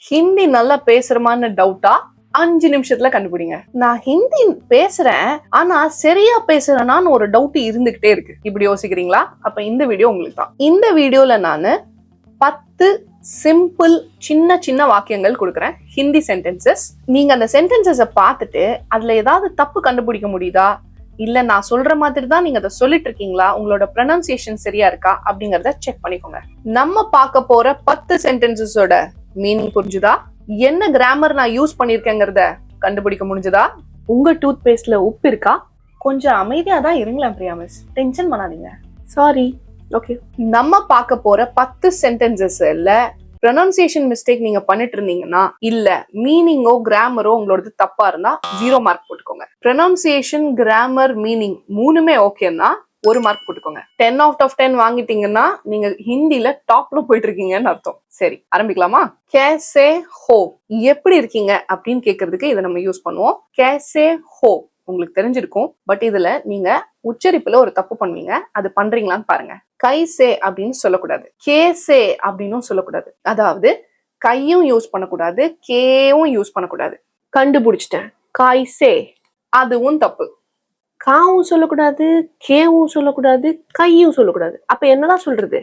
ஹிந்தி நல்லா பேசுறமான்னு டவுட்டா 5 நிமிஷத்துல கண்டுபிடிங்க. நான் ஹிந்தி பேசுறேன் ஆனா சரியா பேசுறேனான்னு ஒரு டவுட் இருந்துகிட்டே இருக்கு. இப்படி யோசிக்கிறீங்களா? அப்ப இந்த வீடியோ உங்களுக்கு தான். இந்த வீடியோல நானு 10 சிம்பிள் சின்ன சின்ன வாக்கியங்கள் கொடுக்குறேன், ஹிந்தி சென்டென்சஸ். நீங்க அந்த சென்டென்சஸ பார்த்துட்டு அதுல ஏதாவது தப்பு கண்டுபிடிக்க முடியுதா, இல்ல நான் சொல்ற மாதிரி தான் நீங்க அதை சொல்லிட்டு இருக்கீங்களா, உங்களோட ப்ரொனன்சியேஷன் சரியா இருக்கா அப்படிங்கறத செக் பண்ணிக்கோங்க. நம்ம பார்க்க போற 10 சென்டென்சஸோட மீனிங் புரிஞ்சுதா? என்ன கிராமர் நான் யூஸ் பண்ணிருக்கேங்கிறத கண்டுபிடிக்க முடிஞ்சதா? உங்க டூத் பேஸ்ட்ல உப்பு இருக்கா? கொஞ்சம் அமைதியா தான் இருங்களேன் பிரியா மிஸ், டென்ஷன் பண்ணாதீங்க. சாரி. ஓகே, நம்ம பார்க்க போற 10 சென்டென்சஸ்ல ப்ரொனன்சியேஷன் மிஸ்டேக் நீங்க பண்ணிட்டு இருந்தீங்கன்னா, இல்ல மீனிங்கோ கிராமரோ உங்களோடது தப்பா இருந்தா 0 மார்க் போட்டுக்கோங்க. ப்ரொனன்சியேஷன், கிராமர், மீனிங் மூணுமே ஓகேன்னா 1 மார்க் போட்டுக்கோங்க. 10 out of 10 வாங்கிட்டீங்கன்னா நீங்க ஹிந்தில டாப்ல போயிட்டு இருக்கீங்கன்னு அர்த்தம். சரி, ஆரம்பிக்கலாமா? கேசே ஹோ, எப்படி இருக்கீங்க அப்படின்னு கேட்கறதுக்கு இதை நம்ம யூஸ் பண்ணுவோம். கேசே ஹோ உங்களுக்கு தெரிஞ்சிருக்கும், பட் இதுல நீங்க உச்சரிப்புல ஒரு தப்பு பண்ணுவீங்க. அது பண்றீங்களான்னு பாருங்க. கைசே அப்படின்னு சொல்லக்கூடாது, கேசே அப்படின்னு சொல்லக்கூடாது. அதாவது கையும் யூஸ் பண்ணக்கூடாது, கேவும் யூஸ் பண்ணக்கூடாது. கண்டுபிடிச்சிட்டேன், கைசே. அதுவும் தப்பு. காவும் சொல்லக்கூடாது, கேவும் சொல்லக்கூடாது, கையும் சொல்லக்கூடாது. அப்ப என்னதான் சொல்றது?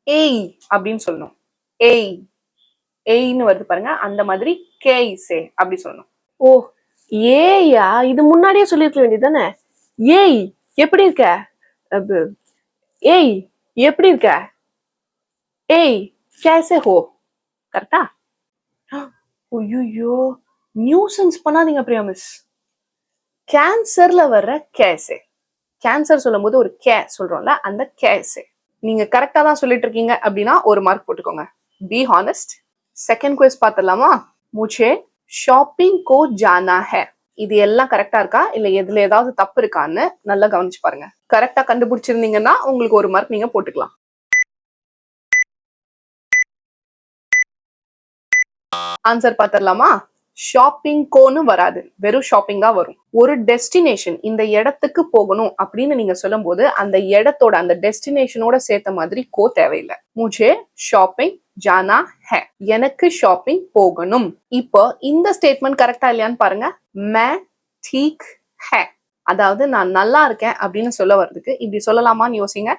ஏய் அப்படின்னு சொல்லணும். ஏய், ஏய்னு வருது பாருங்க, அந்த மாதிரி கேசே அப்படி சொல்லணும். ஓ, ஏயா, இது முன்னாடியே சொல்லிருக்க வேண்டியதானே. ஏய் எப்படி இருக்க, ஏய் எப்படி இருக்க, ஏய் கேசே ஹோ. கரெக்டா? ஐயோ, நியூசன்ஸ் பண்ணாதீங்க பிரியா மிஸ். கேன்சர்ல வர்ற கேசே, கேன்சர் சொல்லும் போது ஒரு கே சொல்றோம்ல, அந்த கேசே. நீங்க கரெக்டா தான் சொல்லிட்டு இருக்கீங்க அப்படின்னா 1 மார்க் போட்டுக்கோங்க. Be honest. செகண்ட் குவிஸ் பார்த்துடலாமா? முझे ஷாப்பிங் கோ ஜானா ஹை. இது எல்லாம் கரெக்டா இருக்கா, இல்ல எதுல ஏதாவது தப்பு இருக்கான்னு நல்லா கவனிச்சு பாருங்க. கரெக்டா கண்டுபிடிச்சிருந்தீங்கன்னா உங்களுக்கு 1 மார்க் நீங்க போட்டுக்கலாம். ஆன்சர் பார்த்துடலாமா? ஷாப்பிங் கோன்னு வராது, வெறும் ஷாப்பிங் தான் வரும். ஒரு டெஸ்டினேஷன், இந்த இடத்துக்கு போகணும் அப்படின்னு நீங்க சொல்லும் போது அந்த இடத்தோட, அந்த டெஸ்டினேஷனோட சேர்த்த மாதிரி கோ தேவையில்லை. முझे ஷாப்பிங் ஜானா ஹை, எனக்கு ஷாப்பிங் போகணும். இப்போ இந்த ஸ்டேட்மெண்ட் கரெக்டா இல்லையான்னு பாருங்க. மே ठीक है, அதாவது நான் நல்லா இருக்கேன் அப்படின்னு சொல்ல வர்றதுக்கு இப்படி சொல்லலாமான்னு யோசிங்க.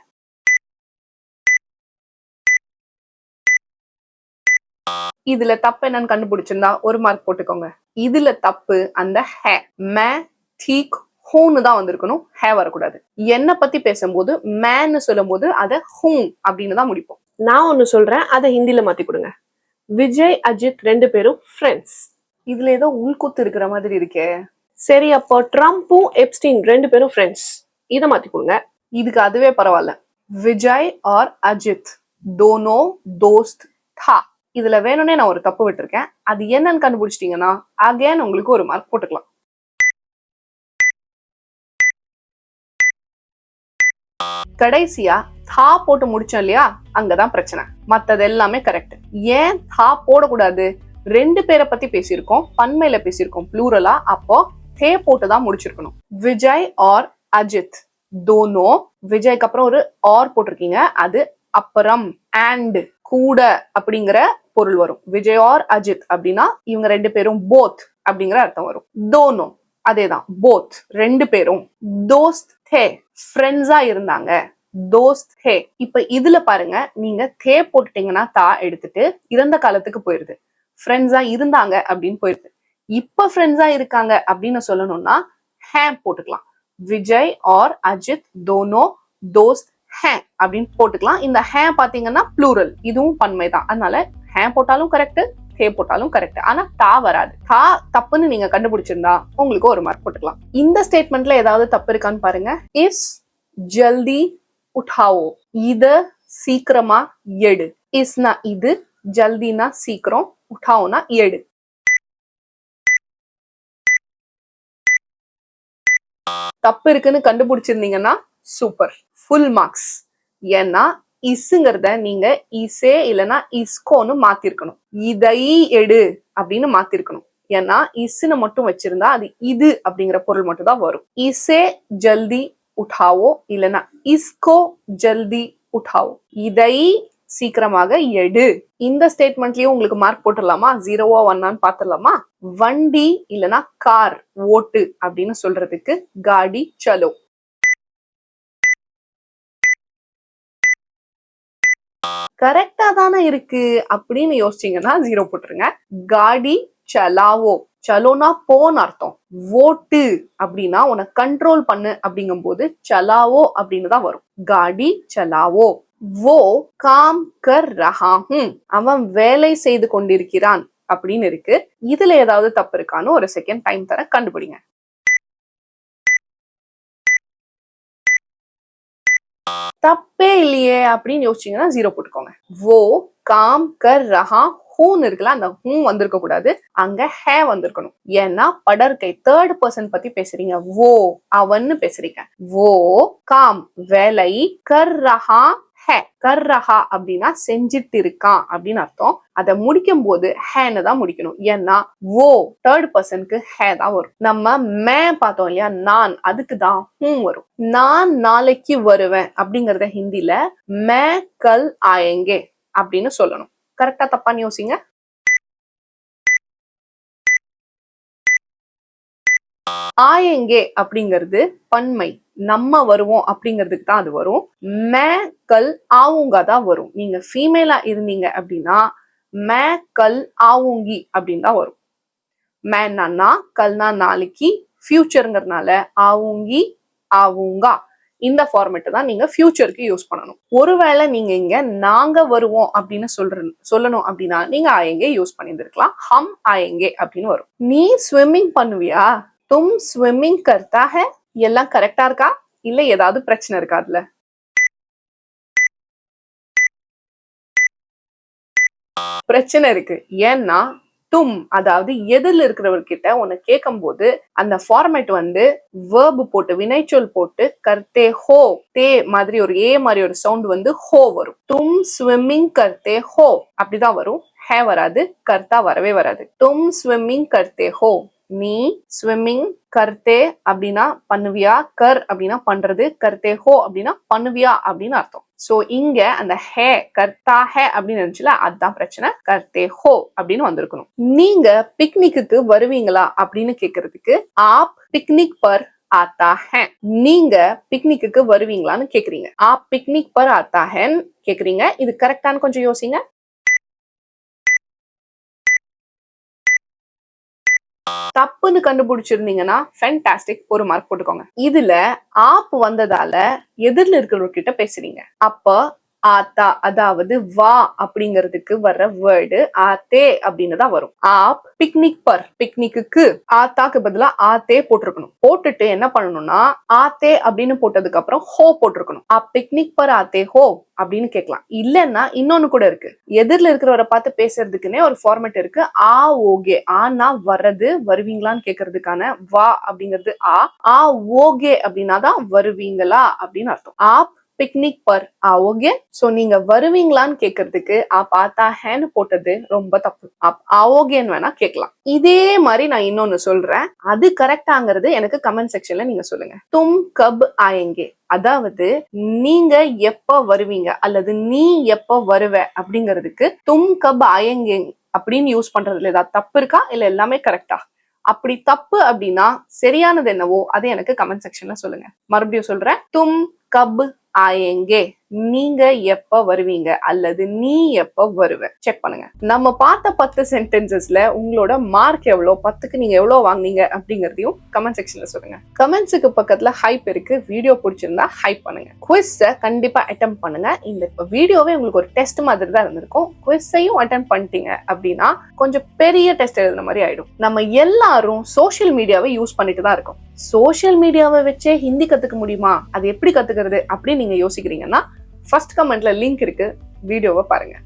இதுல தப்பு என்னன்னு கண்டுபிடிச்சிருந்தா 1 மார்க் போட்டுக்கோங்க. இதுல தப்பு அந்த ஹே. மே ठीक ஹூன்னு தான் வந்திருக்கணும், ஹே வரக்கூடாது. என்ன பத்தி பேசும்போது மேன்னு சொல்லும் போது அதை ஹூ அப்படின்னு தான் முடிப்போம். நான் ஒண்ணு சொல்றேன், அதை ஹிந்தில மாத்தி கொடுங்க. விஜய், அஜித் 2 பேரும் ஃப்ரெண்ட்ஸ். இதுல ஏதோ உள்குத்து இருக்கிற மாதிரி இருக்கே. சரி, அப்போ ட்ரம்பும் எப்ஸ்டீன் 2 பேரும் ஃப்ரெண்ட்ஸ். இதை மாத்தி கொடுங்க. இதுக்கு அதுவே பரவாயில்ல. விஜய் ஆர் அஜித் दोनों दोस्त था. இதுல வேணும்னே நான் ஒரு தப்பு விட்டுருக்கேன். அது என்னன்னு கண்டுபிடிச்சிட்டீங்கன்னா அகைன் உங்களுக்கு 1 மார்க் போட்டுக்கலாம். கடைசியா தா போட்டு முடிச்சோம் இல்லையா, அங்கதான் பிரச்சனை. மத்தது எல்லாமே கரெக்ட். ஏன் தா போடக்கூடாது? 2 பேரை பத்தி பேசியிருக்கோம், பன்மையில பேசியிருக்கோம், ப்ளூரலா. அப்போ தே போட்டு தான் முடிச்சிருக்கணும். விஜய் ஆர் அஜித் தோனோ, விஜய்க்கு அப்புறம் ஒரு ஆர் போட்டிருக்கீங்க, அது அப்புறம் அண்ட் கூட அப்படிங்கிற பொருள் வரும். விஜய் ஆர் அஜித் அப்படின்னா இவங்க 2 பேரும் போத் அப்படிங்கிற அர்த்தம் வரும். தோனோ அதேதான், போத் 2 பேரும். தோஸ்த் ஹே, ஃப்ரெண்ட்ஸா இருந்தாங்க, தோஸ்த் ஹே. இப்ப இதுல பாருங்க, நீங்க தே போட்டுட்டீங்கன்னா தா எடுத்துட்டு இறந்த காலத்துக்கு போயிருது. ஃப்ரெண்ட்ஸா இருந்தாங்க அப்படின்னு போயிருது. இப்ப ஃப்ரெண்ட்ஸா இருக்காங்க அப்படின்னு சொல்லணும்னா ஹே போட்டுக்கலாம். விஜய் ஆர் அஜித் தோனோ தோஸ்த் ஹே அப்படின்னு போட்டுக்கலாம். இந்த ஹே பாத்தீங்கன்னா ப்ளூரல், இதுவும் பன்மை தான். அதனால ஹே போட்டாலும் கரெக்ட், ஹே போட்டாலும் கரெக்ட். ஆனா தா வராது. தா தப்புன்னு நீங்க கண்டுபிடிச்சிருந்தா உங்களுக்கு 1 மார்க் போட்டுக்கலாம். இந்த ஸ்டேட்மெண்ட்ல ஏதாவது தப்பு இருக்கான்னு பாருங்க. இஸ் ஜல்தி உठाओ, இத சீக்கிரமா எடு. இஸ்னா இது, ஜல்தினா சீக்கிரம், உठाओனா எடு. தப்பு இருக்குன்னு கண்டுபிடிச்சிருந்தீங்கன்னா சூப்பர், ஃபுல் மார்க்ஸ். ஏன்னா இசுங்கிறத நீங்க இசே இல்லைன்னா இஸ்கோன்னு மாத்திருக்கணும். இதை எடு அப்படின்னு மாத்திருக்கணும். ஏன்னா இசுன்னு மட்டும் வச்சிருந்தா அது இது அப்படிங்கிற பொருள் மட்டும் தான் வரும். இசே ஜல்தி உठाओ இல்லைன்னா இஸ்கோ ஜல்தி உठाओ. இதை சீக்கிரமாக எடு. இந்த ஸ்டேட்மெண்ட்லயும் உங்களுக்கு மார்க் போட்டுடலாமா? 0வா 1ஆன்னு பாத்துடலாமா? வண்டி இல்லனா கார் ஓட்டு அப்படின்னு சொல்றதுக்கு காடி சலோ. கரெக்டா தானே இருக்கு அப்படின்னு யோசிச்சீங்கன்னா 0 போட்டுருங்க. காடி சலாவோ. சலோனா போன்னு அர்த்தம். ஓட்டு அப்படின்னா உன்னை கண்ட்ரோல் பண்ணு அப்படிங்கும் போது சலாவோ அப்படின்னு தான் வரும். காடி சலாவோ. वो काम कर रहा हूं. அவன் வேலை செய்து கொண்டிருக்கிறான் அப்படின்னு இருக்கு. இதுல ஏதாவது தப்பு இருக்கான்னு ஒரு செகண்ட் டைம் தர கண்டுபிடிங்க. தப்பே இல்லையே அப்படின்னு யோசிச்சீங்கன்னா 0 போட்டுக்கோங்க. वो काम कर रहा ஹூன்னு இருக்குல்ல, அந்த ஹூ வந்திருக்க கூடாது, அங்க ஹே வந்திருக்கணும். ஏன்னா படர்கை தேர்ட் பர்சன் பத்தி பேசுறீங்க. ஓ அவன்னு பேசுறீங்க. ஓ காம் வேலை, கர் ரஹா ஹே. கர் ரஹா அப்படின்னா செஞ்சிட்டு இருக்கான் அப்படின்னு அர்த்தம். அதை முடிக்கும் போது ஹேன்னு தான் முடிக்கணும். ஏன்னா ஓ தேர்ட் பர்சனுக்கு ஹே தான் வரும். நம்ம மே பார்த்தோம் இல்லையா, நான், அதுக்கு தான் ஹூ வரும். நான் நாளைக்கு வருவேன் அப்படிங்கறத ஹிந்தில மே கல் ஆயேங்கே அப்படின்னு சொல்லணும். கரெக்டா தப்பான்னு யோசிங்க. ஆயேங்கே அப்படிங்கிறது பன்மை, நம்ம வருவோம் அப்படிங்கிறதுக்கு தான் அது வரும். மே கல் ஆவுங்க தான் வரும். நீங்க ஃபீமேலா இருந்தீங்க அப்படின்னா மே கல் ஆவுங்கி அப்படின்னு தான் வரும். மேனா கல்னா நாளைக்கு, ஃபியூச்சருங்கிறதுனால ஆவுங்கி ஆவுங்கா. இந்த ஃபார்மேட் தான் நீங்க ஃபியூச்சருக்கு யூஸ் பண்ணணும். ஒருவேளை நீங்க இங்க நாங்க வருவோம் அப்படின்னு சொல்லணும் அப்படின்னா நீங்க ஆயேங்கே யூஸ் பண்ணியிருந்திருக்கலாம். ஹம் ஆயேங்கே அப்படின்னு வரும். நீ ஸ்விம்மிங் பண்ணுவியா? தும் ஸ்விம்மிங் கர்த்தா ஹை. எல்லாம் கரெக்டா இருக்கா இல்ல ஏதாவது பிரச்சனை இருக்கா? அதுல பிரச்சனை இருக்கு. ஏன்னா தும் அதாவது எதிரில் இருக்கிறவர்கிட்ட உன்னை கேட்கும் போது அந்த ஃபார்மேட் வந்து வேர்பு போட்டு வினைச்சொல் போட்டு கர்த்தே ஹோ, தே மாதிரி ஒரு ஏ மாதிரி ஒரு சவுண்ட் வந்து ஹோ வரும். தும் ஸ்விம்மிங் கர்த்தே ஹோ அப்படிதான் வரும். ஹே வராது, கர்த்தா வரவே வராது. தும் ஸ்விம்மிங் கர்த்தே ஹோ. நீ ஸ்விம்மிங் கர்த்தே அப்படின்னா பண்ணுவியா, கர் அப்படின்னா பண்றது, கர்த்தே ஹோ அப்படின்னா பண்ணுவியா அப்படின்னு அர்த்தம். சோ இங்க அந்த ஹே கர்த்தா ஹே அப்படின்னு நினைச்சுல, அதுதான் பிரச்சனை. கர்த்தே ஹோ அப்படின்னு வந்திருக்கணும். நீங்க பிக்னிக்கு வருவீங்களா அப்படின்னு கேக்குறதுக்கு ஆப் பிக்னிக் பர் आता है. நீங்க பிக்னிக்கு வருவீங்களான்னு கேக்குறீங்க. ஆப் பிக்னிக் பர் आता है கேக்குறீங்க. இது கரெக்டான்னு கொஞ்சம் யோசிங்க. தப்புன்னு கண்டுபிடிச்சிருந்தீங்கன்னா ஃபேன்டாஸ்டிக், ஒரு மார்க் போட்டுக்கோங்க. இதுல ஆப் வந்ததால எதிரில் இருக்கிறவர்கிட்ட பேசுறீங்க. அப்ப ஆத்தா அதாவது வா அப்படிங்கிறதுக்கு வர்ற வேர்டு ஆத்தே அப்படின்னு தான் வரும். ஆப் பிக்னிக் பர், பிக்னிக்கு ஆத்தாக்கு பதிலா ஆத்தே போட்டிருக்கணும். போட்டுட்டு என்ன பண்ணணும்னா ஆத்தே அப்படின்னு போட்டதுக்கு அப்புறம் ஹோ போட்டிருக்கணும். ஆப் பிக்னிக் பர் ஆத்தே ஹோ அப்படின்னு கேட்கலாம். இல்லைன்னா இன்னொன்னு கூட இருக்கு. எதிரில் இருக்கிறவரை பார்த்து பேசுறதுக்குன்னே ஒரு ஃபார்மேட் இருக்கு. ஆ ஓகே. ஆனா வர்றது, வருவீங்களான்னு கேட்கறதுக்கான வா அப்படிங்கிறது ஆ ஓகே அப்படின்னா தான் வருவீங்களா அப்படின்னு அர்த்தம். ஆப் பிக்னிக் பர் आओगे. சோ நீங்க வருவீங்களான்னு கேக்குறதுக்கு ஆப் ஆத்தா ஹேன்னு போட்டது ரொம்ப தப்பு. ஆப் आओगेன்னு வேணா கேட்கலாம். இதே மாதிரி நான் இன்னொன்னு சொல்றேன், அது கரெக்டாங்கிறது எனக்கு கமெண்ட் செக்ஷன்ல நீங்க சொல்லுங்க. தும் கப் ஆயேங்கே அதாவது நீங்க எப்ப வருவீங்க அல்லது நீ எப்ப வருவ அப்படிங்கிறதுக்கு தும் கப் ஆயேங்கே அப்படின்னு யூஸ் பண்றதுல ஏதாவது தப்பு இருக்கா இல்ல எல்லாமே கரெக்டா? அப்படி தப்பு அப்படின்னா சரியானது என்னவோ அதை எனக்கு கமெண்ட் செக்ஷன்ல சொல்லுங்க. மறுபடியும் சொல்றேன், தும் கப் ஆயேங்கே நீங்க எப்ப வருவீங்க அல்லது நீ எப்ப வருவ செக் பண்ணுங்க. நம்ம பார்த்த 10 சென்டென்சஸ்ல உங்களோட மார்க் எவ்வளவு, 10க்கு நீங்க எவ்வளவு வாங்குனீங்க அப்படிங்கறதையும் கமெண்ட் செக்ஷன்ல சொல்லுங்க. கமெண்ட்ஸுக்கு பக்கத்துல ஹைப் இருக்கு. வீடியோ பிடிச்சிருந்தா ஹைப் பண்ணுங்க. குவிஸை கண்டிப்பா அட்டெம்ட் பண்ணுங்க. இந்த வீடியோவே உங்களுக்கு ஒரு டெஸ்ட் மாதிரி தான் இருந்திருக்கும். குவிஸையும் அட்டெம்ட் பண்ணிட்டீங்க அப்படின்னா கொஞ்சம் பெரிய டெஸ்ட் எழுதுன மாதிரி ஆயிடும். நம்ம எல்லாரும் சோசியல் மீடியாவை யூஸ் பண்ணிட்டு தான் இருக்கோம். சோசியல் மீடியாவை வச்சே ஹிந்தி கத்துக்க முடியுமா, அது எப்படி கத்துக்கிறது அப்படின்னு நீங்க யோசிக்கிறீங்கன்னா ஃபர்ஸ்ட் கமெண்ட்ல லிங்க் இருக்கு, வீடியோவை பாருங்க.